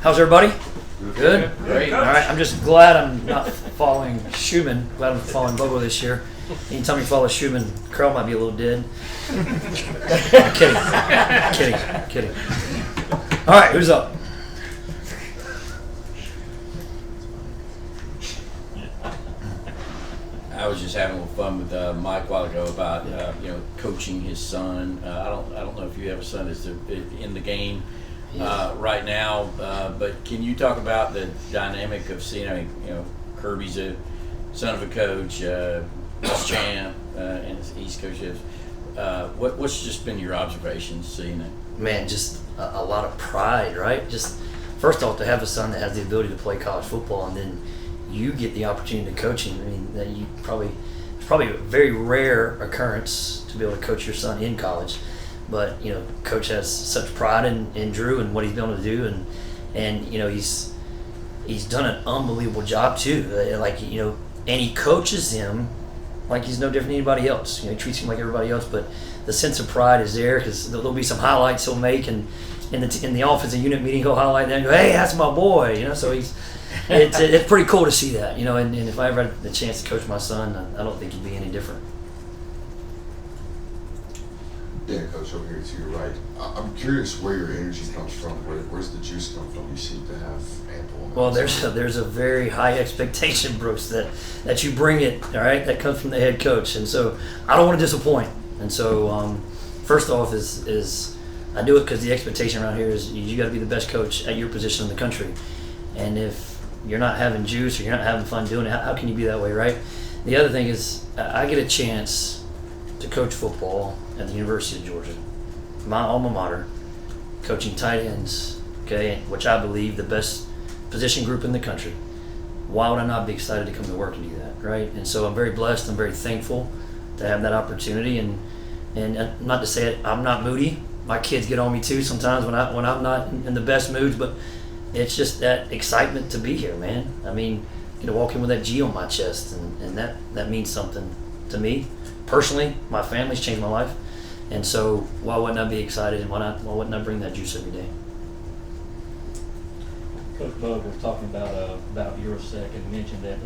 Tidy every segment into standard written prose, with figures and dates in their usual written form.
How's everybody? Good? Great. All right, I'm just glad I'm not following Schumann. Glad I'm following Bobo this year. Anytime you follow Schumann, Curl might be a little dead. I'm kidding. All right, who's up? I was just having a little fun with Mike a while ago about coaching his son. I don't know if you have a son that's in the game right now, but can you talk about the dynamic of seeing? Kirby's a son of a coach, champ, and East Coast. What's just been your observations seeing it? Man, just a lot of pride, right? Just first off, to have a son that has the ability to play college football, and then you get the opportunity to coach him. I mean, that it's probably a very rare occurrence to be able to coach your son in college. But coach has such pride in Drew and what he's been able to do, and he's done an unbelievable job too. And he coaches him like he's no different than anybody else. He treats him like everybody else, but the sense of pride is there because there'll be some highlights he'll make, and in the offensive unit meeting he'll highlight that and go, "Hey, that's my boy," So it's pretty cool to see that, And if I ever had the chance to coach my son, I don't think he'd be any different. Yeah, Coach, over here to your right. I'm curious where your energy comes from. Where's the juice come from? You seem to have ample. Well, there's a very high expectation, Brooks, that you bring it. All right, that comes from the head coach, and so I don't want to disappoint. And so, first off, is I do it because the expectation around here is you got to be the best coach at your position in the country, and if you're not having juice or you're not having fun doing it, how can you be that way, right? The other thing is I get a chance to coach football at the University of Georgia, my alma mater, coaching tight ends, okay, which I believe the best position group in the country. Why would I not be excited to come to work and do that, right? And so I'm very blessed, I'm very thankful to have that opportunity, and not to say it, I'm not moody. My kids get on me too sometimes when I'm not in the best moods, but it's just that excitement to be here, man. I mean, to walk in with that G on my chest, and that means something to me. Personally, my family's changed my life, and so why wouldn't I be excited, and why wouldn't I bring that juice every day? Coach Bug was talking about Yurosek and mentioned that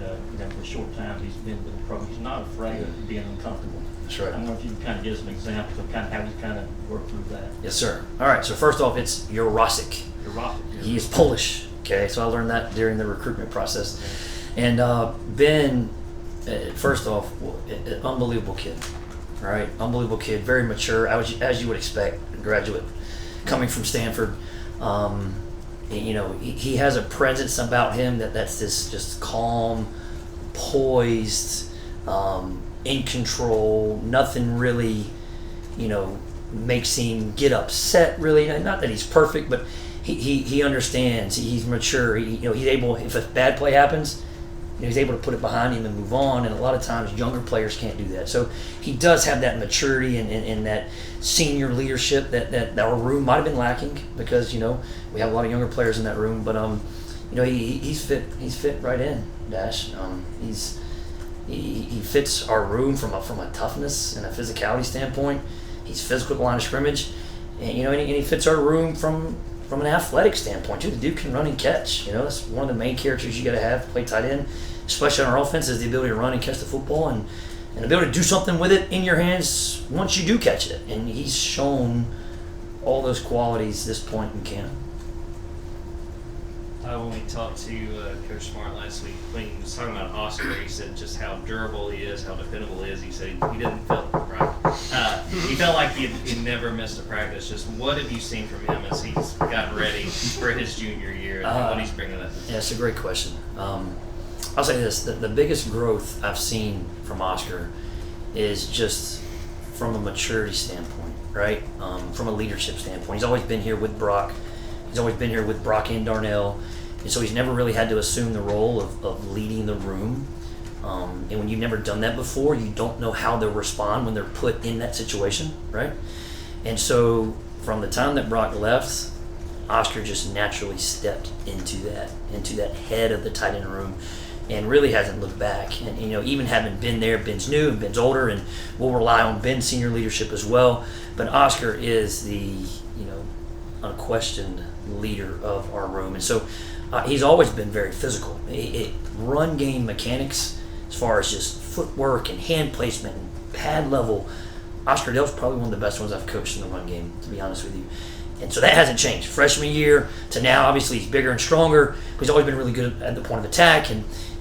for a short time he's been with the program. He's not afraid of being uncomfortable. That's right. I wonder if you can kind of give some examples of kind of how he's kind of worked through that. Yes, sir. All right. So first off, it's Yurosek. He is Polish. Okay, so I learned that during the recruitment process, and Ben. First off, an unbelievable kid, all right? Unbelievable kid, very mature, as you would expect, a graduate coming from Stanford. He has a presence about him that's this just calm, poised, in control. Nothing really, makes him get upset. Really, not that he's perfect, but he understands. He's mature. He's able. If a bad play happens, he's able to put it behind him and move on, and a lot of times younger players can't do that. So he does have that maturity and that senior leadership that our room might have been lacking because we have a lot of younger players in that room. But he's fit right in, Dash. He fits our room from a toughness and a physicality standpoint. He's physical at the line of scrimmage, and he fits our room from an athletic standpoint too. The dude can run and catch. That's one of the main characters you got to have to play tight end, especially on our offense, is the ability to run and catch the football and the ability to do something with it in your hands once you do catch it. And he's shown all those qualities this point in camp. When we talked to Coach Smart last week, when he was talking about Oscar, he said just how durable he is, how dependable he is. He said he didn't feel right. He felt like he never missed a practice. Just what have you seen from him as he's gotten ready for his junior year and what he's bringing up? Yeah, it's a great question. I'll say this: the biggest growth I've seen from Oscar is just from a maturity standpoint, right? From a leadership standpoint. He's always been here with Brock. He's always been here with Brock and Darnell. And so he's never really had to assume the role of leading the room. And when you've never done that before, you don't know how they'll respond when they're put in that situation, right? And so from the time that Brock left, Oscar just naturally stepped into that head of the tight end room and really hasn't looked back. And even having been there, Ben's new and Ben's older, and we'll rely on Ben's senior leadership as well. But Oscar is the unquestioned leader of our room. And so he's always been very physical. Run game mechanics, as far as just footwork and hand placement and pad level, Oscar Dell's probably one of the best ones I've coached in the run game, to be honest with you. And so that hasn't changed. Freshman year to now, obviously he's bigger and stronger. But he's always been really good at the point of attack,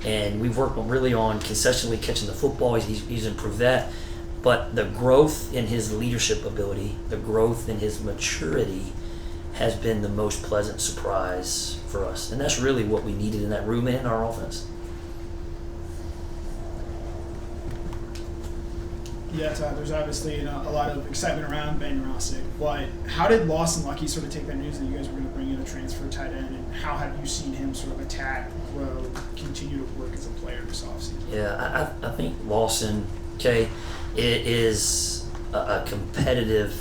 and we've worked really on consistently catching the football. He's improved that. But the growth in his leadership ability, the growth in his maturity has been the most pleasant surprise for us. And that's really what we needed in that room and in our offense. Yeah, Todd, there's obviously a lot of excitement around Ben Yurosek, but how did Lawson Lattimore sort of take that news that you guys were going to bring in a transfer tight end, and how have you seen him sort of attack, grow, continue to work as a player this offseason? Yeah, I think Lawson, okay, is a competitive,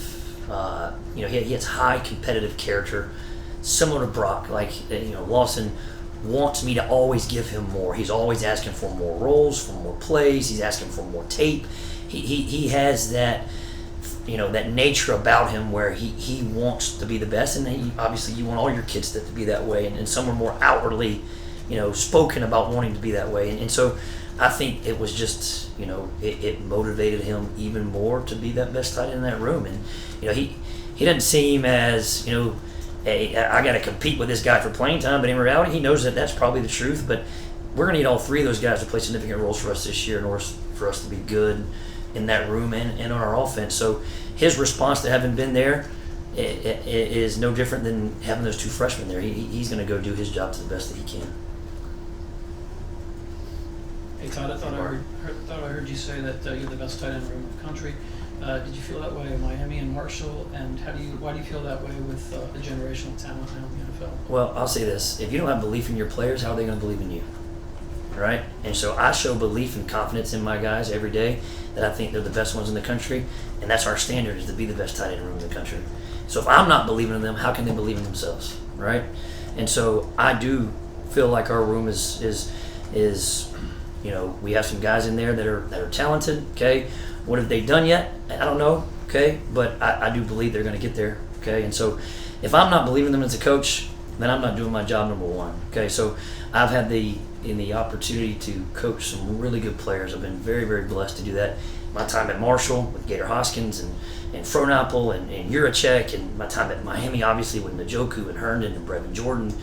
he has high competitive character, similar to Brock. Lawson wants me to always give him more. He's always asking for more roles, for more plays. He's asking for more tape. He has that, that nature about him where he wants to be the best, and obviously you want all your kids to be that way, and some are more outwardly, spoken about wanting to be that way, and so I think it was just, it motivated him even more to be that best tight end in that room, and he doesn't seem as, hey, I got to compete with this guy for playing time, but in reality he knows that that's probably the truth. But we're going to need all three of those guys to play significant roles for us this year in order for us to be good in that room and on our offense. So his response to having been there is no different than having those two freshmen there. He's going to go do his job to the best that he can. Hey Todd, I thought I heard you say that you're the best tight end room in the country. Did you feel that way in Miami and Marshall? And why do you feel that way with the generational talent now in the NFL? Well, I'll say this: if you don't have belief in your players, how are they going to believe in you? Right? And so I show belief and confidence in my guys every day that I think they're the best ones in the country, and that's our standard, is to be the best tight end room in the country. So if I'm not believing in them, how can they believe in themselves, right? And so I do feel like our room is we have some guys in there that are talented. Okay, what have they done yet? I don't know. Okay, but I do believe they're going to get there. Okay, and so if I'm not believing them as a coach, then I'm not doing my job, number one. Okay, so I've had the opportunity to coach some really good players. I've been very, very blessed to do that. My time at Marshall with Gator Hoskins and Frohnapple and Yurosek, and my time at Miami, obviously, with Njoku and Herndon and Brevin Jordan,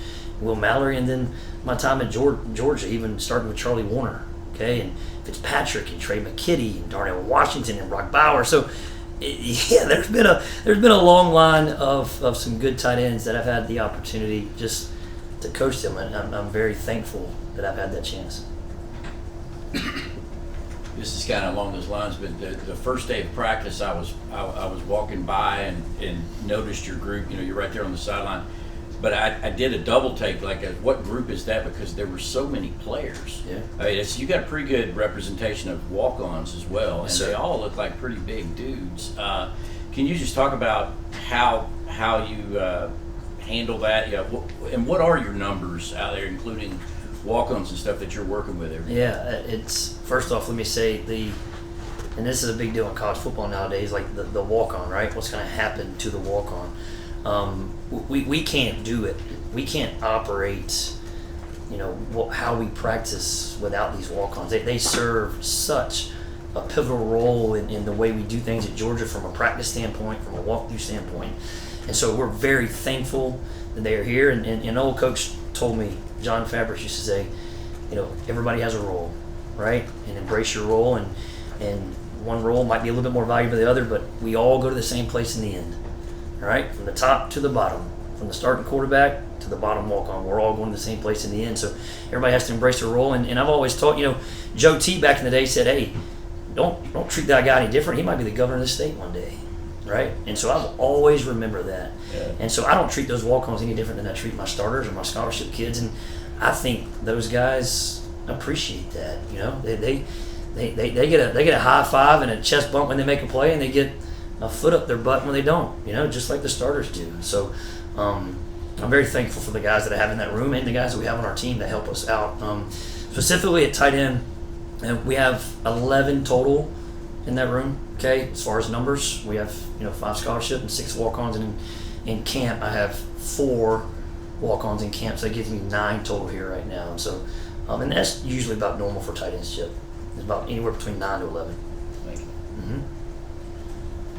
Will Mallory, and then my time at Georgia, even starting with Charlie Warner, okay, and Fitzpatrick and Trey McKitty and Darnell Washington and Brock Bauer. So, there's been a long line of some good tight ends that I've had the opportunity just to coach them, and I'm very thankful that I've had that chance. This is kind of along those lines, but the first day of practice, I was walking by and noticed your group. You're right there on the sideline, but I did a double take, what group is that? Because there were so many players. Yeah. I mean, you got a pretty good representation of walk-ons as well, and Sir. They all look like pretty big dudes. Can you just talk about how you handle that? And what are your numbers out there, including walk-ons and stuff that you're working with every day? Yeah, it's first off, let me say and this is a big deal in college football nowadays, like the walk-on, right? What's going to happen to the walk-on? We can't do it. We can't operate, how we practice without these walk-ons. They serve such a pivotal role in the way we do things at Georgia from a practice standpoint, from a walkthrough standpoint. And so we're very thankful that they are here. And an old coach told me, John Fabrics used to say, everybody has a role, right? And embrace your role. And one role might be a little bit more valuable than the other, but we all go to the same place in the end, all right? From the top to the bottom, from the starting quarterback to the bottom walk-on, we're all going to the same place in the end. So everybody has to embrace their role. And I've always taught, Joe T back in the day said, hey, don't treat that guy any different. He might be the governor of the state one day, right? And so I've always remember that. Yeah. And so I don't treat those walk-ons any different than I treat my starters or my scholarship kids. And I think those guys appreciate that. They get a high five and a chest bump when they make a play, and they get a foot up their butt when they don't. Just like the starters do. So I'm very thankful for the guys that I have in that room and the guys that we have on our team that help us out. Specifically at tight end, we have 11 total in that room. Okay, as far as numbers, we have 5 scholarship and 6 walk-ons, and in camp I have 4 walk-ons in camp, so that gives me 9 total here right now. And so, and that's usually about normal for tight ends, Chip. It's about anywhere between 9 to 11. Thank you. Mm-hmm.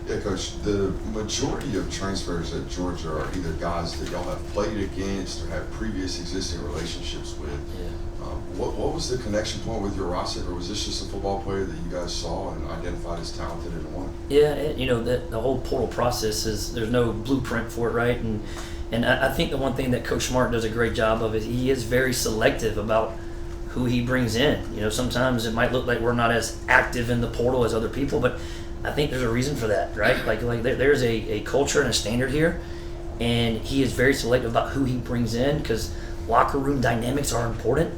Yeah, Coach, the majority of transfers at Georgia are either guys that y'all have played against or have previous existing relationships with. Yeah. What was the connection point with Yurosek, or was this just a football player that you guys saw and identified as talented and wanted? Yeah, the whole portal process there's no blueprint for it, right? And I think the one thing that Coach Smart does a great job of is he is very selective about who he brings in. Sometimes it might look like we're not as active in the portal as other people, but I think there's a reason for that, right? Like there's a culture and a standard here, and he is very selective about who he brings in because locker room dynamics are important,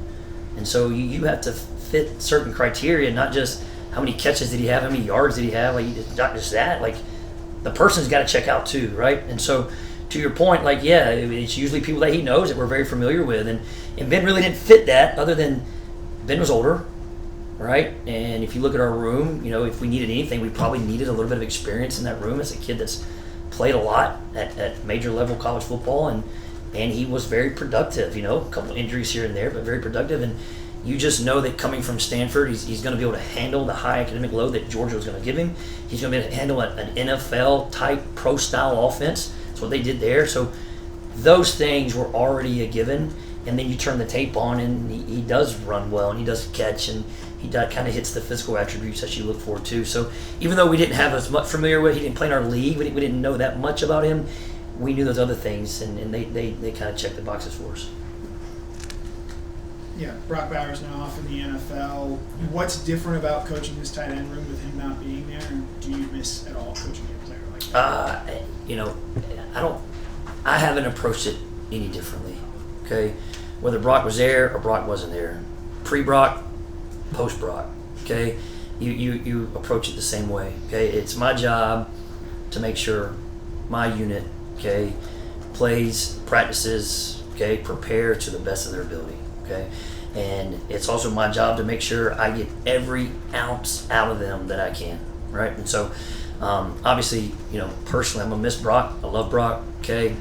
and so you have to fit certain criteria, not just how many catches did he have, how many yards did he have, like not just that, like the person's got to check out too, right? And so to your point, like yeah, it's usually people that he knows that we're very familiar with, and Ben really didn't fit that other than Ben was older. Right, and if you look at our room, if we needed anything, we probably needed a little bit of experience in that room as a kid that's played a lot at major level college football, and he was very productive. A couple injuries here and there, but very productive. And you just know that coming from Stanford, he's going to be able to handle the high academic load that Georgia was going to give him. He's going to be able to handle an NFL type pro style offense. That's what they did there. So those things were already a given. And then you turn the tape on, and he does run well, and he does catch, and he kind of hits the physical attributes that you look for too. So even though we didn't have as much familiar with, he didn't play in our league, we didn't know that much about him, we knew those other things, and they kind of checked the boxes for us. Yeah, Brock Bowers now off in the NFL. What's different about coaching this tight end room with him not being there, and do you miss at all coaching a player like that? I haven't approached it any differently. Okay, whether Brock was there or Brock wasn't there, pre-Brock, post-Brock. Okay, you approach it the same way. Okay, it's my job to make sure my unit, okay, plays, practices, okay, prepare to the best of their ability. Okay, and it's also my job to make sure I get every ounce out of them that I can. Right, and so. Obviously, personally, I'm gonna miss Brock. I love Brock. Okay,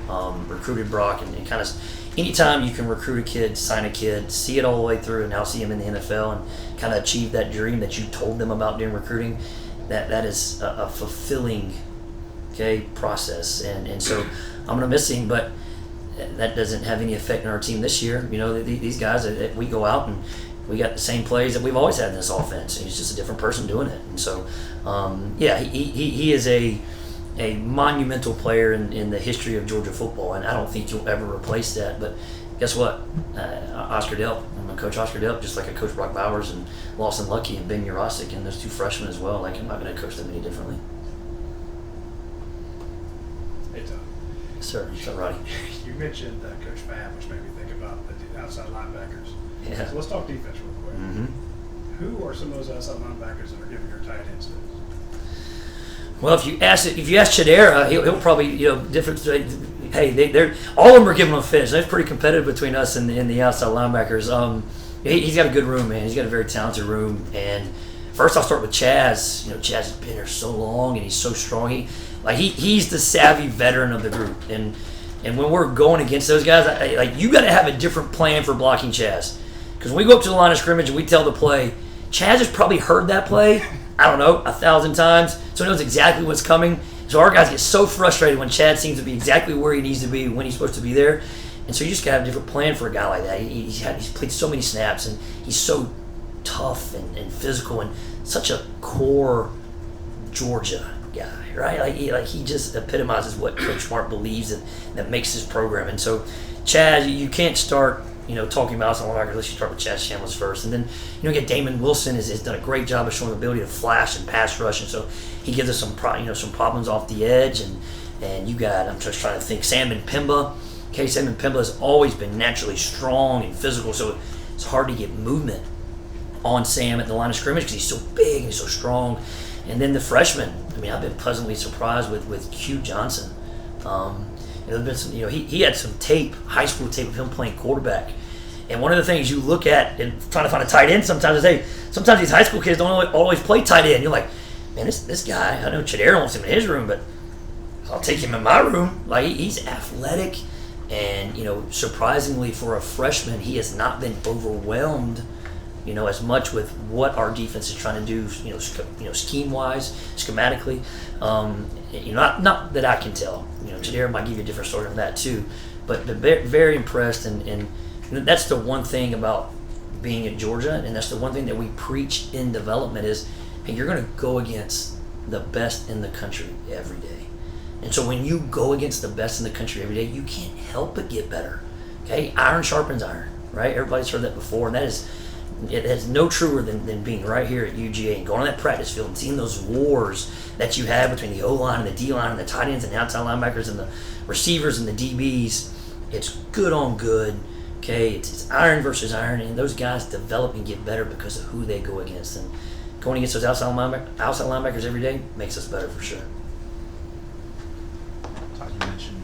recruited Brock, and kind of anytime you can recruit a kid, sign a kid, see it all the way through, and now see him in the NFL and kind of achieve that dream that you told them about during recruiting, that is a fulfilling, process. And so I'm gonna miss him, but that doesn't have any effect on our team this year. These guys, we go out and we got the same plays that we've always had in this offense. He's just a different person doing it. And so, he is a monumental player in the history of Georgia football, and I don't think you'll ever replace that. But guess what? Oscar Delp. I'm going to coach Oscar Delp just like I coach Brock Bowers and Lawson Lattimore and Ben Yurosek and those 2 freshmen as well. Like, I'm not going to coach them any differently. Hey, Todd. Yes, sir. What's up, Roddy? You mentioned Coach Fab, which made me think about the outside linebackers. Yeah. So let's talk defense real quick. Mm-hmm. Who are some of those outside linebackers that are giving your tight ends this? Well, if you ask Chidera, he'll probably different. Hey, they're all of them are giving him a finish. That's pretty competitive between us and the outside linebackers. He's got a good room, man. He's got a very talented room. And first, I'll start with Chaz. Chaz has been here so long, and he's so strong. He's the savvy veteran of the group. And when we're going against those guys, you got to have a different plan for blocking Chaz. Because when we go up to the line of scrimmage and we tell the play, Chaz has probably heard that play, 1,000 times, so he knows exactly what's coming. So our guys get so frustrated when Chad seems to be exactly where he needs to be when he's supposed to be there. And so you just got to have a different plan for a guy like that. He's played so many snaps, and he's so tough and physical and such a core Georgia guy, right? He just epitomizes what Coach Smart believes that makes his program. And so Chad, you can't start talking about us on linebacker unless you start with Chaz Chambliss first. And then, get Damon Wilson has done a great job of showing the ability to flash and pass rush. And so he gives us some problems off the edge. And you got, I'm just trying to think, Sam and Pimba. Okay, Sam and Pimba has always been naturally strong and physical. So it's hard to get movement on Sam at the line of scrimmage because he's so big and he's so strong. And then the freshman, I've been pleasantly surprised with Q Johnson. There's been some, he had some tape, high school tape of him playing quarterback. And one of the things you look at in trying to find a tight end sometimes is, sometimes these high school kids don't always play tight end. You're like, man, this guy, I know Chidera wants him in his room, but I'll take him in my room. He's athletic, And, surprisingly for a freshman, he has not been overwhelmed, as much with what our defense is trying to do, scheme-wise, schematically. Not that I can tell. Jadar might give you a different story on that too. But very impressed, and that's the one thing about being at Georgia, and that's the one thing that we preach in development is, hey, you're going to go against the best in the country every day. And so when you go against the best in the country every day, you can't help but get better. Okay, iron sharpens iron, right? Everybody's heard that before, and it is no truer than being right here at UGA and going on that practice field and seeing those wars that you have between the O-line and the D-line and the tight ends and the outside linebackers and the receivers and the DBs. It's good on good. Okay, it's iron versus iron, and those guys develop and get better because of who they go against. And going against those outside linebackers every day makes us better for sure. Todd, you mentioned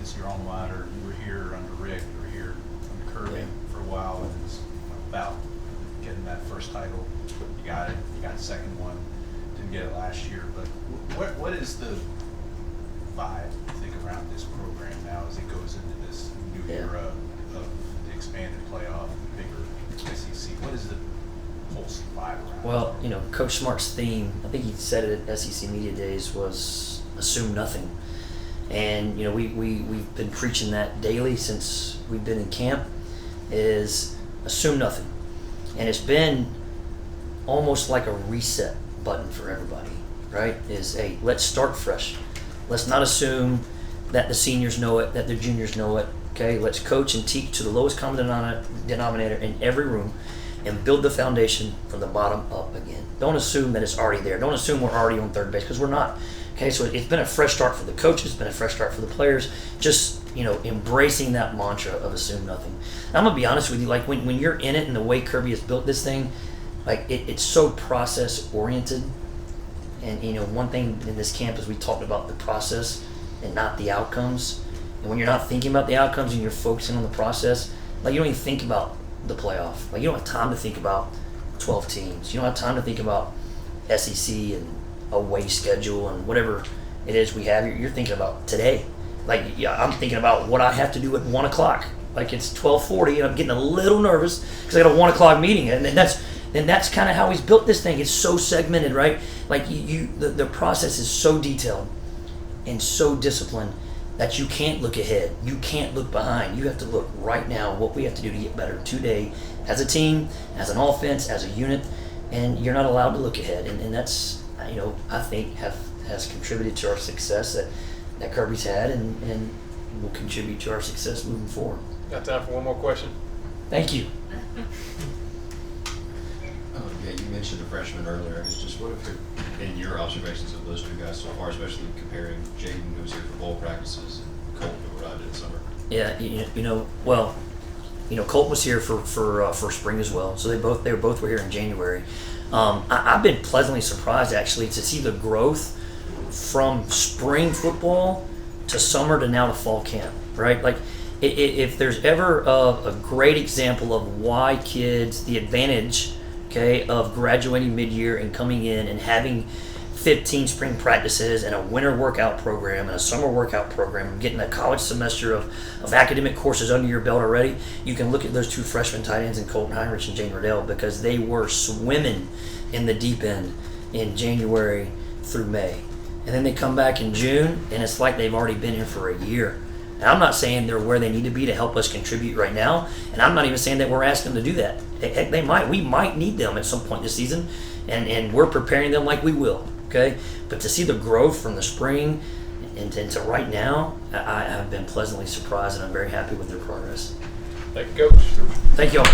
as your alma mater, you were here under Rick, you were here under Kirby for a while, and it was about getting that first title. You got it. You got the second one. Didn't get it last year, but what is the vibe you think around this program now as it goes into this new era of the expanded playoff, the bigger SEC? What is the pulse vibe around? Well, Coach Smart's theme, I think he said it at SEC Media Days, was assume nothing. And we've been preaching that daily since we've been in camp, is assume nothing. And it's been almost like a reset button for everybody, right? Is, hey, let's start fresh. Let's not assume that the seniors know it, that the juniors know it. Okay, let's coach and teach to the lowest common denominator in every room and build the foundation from the bottom up again. Don't assume that it's already there. Don't assume we're already on third base, because we're not. Okay, so it's been a fresh start for the coaches, it's been a fresh start for the players, just, embracing that mantra of assume nothing. And I'm going to be honest with you, like when you're in it and the way Kirby has built this thing, like it's so process oriented. And, one thing in this camp is we talked about the process and not the outcomes. And when you're not thinking about the outcomes and you're focusing on the process, like you don't even think about the playoff. Like you don't have time to think about 12 teams. You don't have time to think about SEC and away schedule and whatever it is we have. You're thinking about today. Like, yeah, I'm thinking about what I have to do at 1 o'clock. Like it's 12:40 and I'm getting a little nervous because I got a 1 o'clock meeting. And that's kind of how he's built this thing. It's so segmented, right? Like the process is so detailed and so disciplined that you can't look ahead. You can't look behind. You have to look right now what we have to do to get better today as a team, as an offense, as a unit, and you're not allowed to look ahead. And that's, I think has contributed to our success that Kirby's had and will contribute to our success moving forward. Got time for one more question? Thank you. Yeah, you mentioned the freshman earlier. It's just what have been your observations of those two guys so far, especially comparing Jaden, who was here for bowl practices, and Colton, who arrived in the summer? Yeah, Colton was here for spring as well. So they both were here in January. I've been pleasantly surprised actually to see the growth from spring football to summer to now to fall camp. Right, like if there's ever a great example of why kids, the advantage, okay, of graduating mid-year and coming in and having 15 spring practices and a winter workout program and a summer workout program and getting a college semester of academic courses under your belt already, you can look at those two freshman tight ends in Colton Heinrich and Jane Riddell, because they were swimming in the deep end in January through May. And then they come back in June and it's like they've already been here for a year. And I'm not saying they're where they need to be to help us contribute right now, and I'm not even saying that we're asking them to do that. Heck, we might need them at some point this season, and we're preparing them like we will, okay? But to see the growth from the spring and to right now, I have been pleasantly surprised, and I'm very happy with their progress. Thank you, Coach. Thank you all.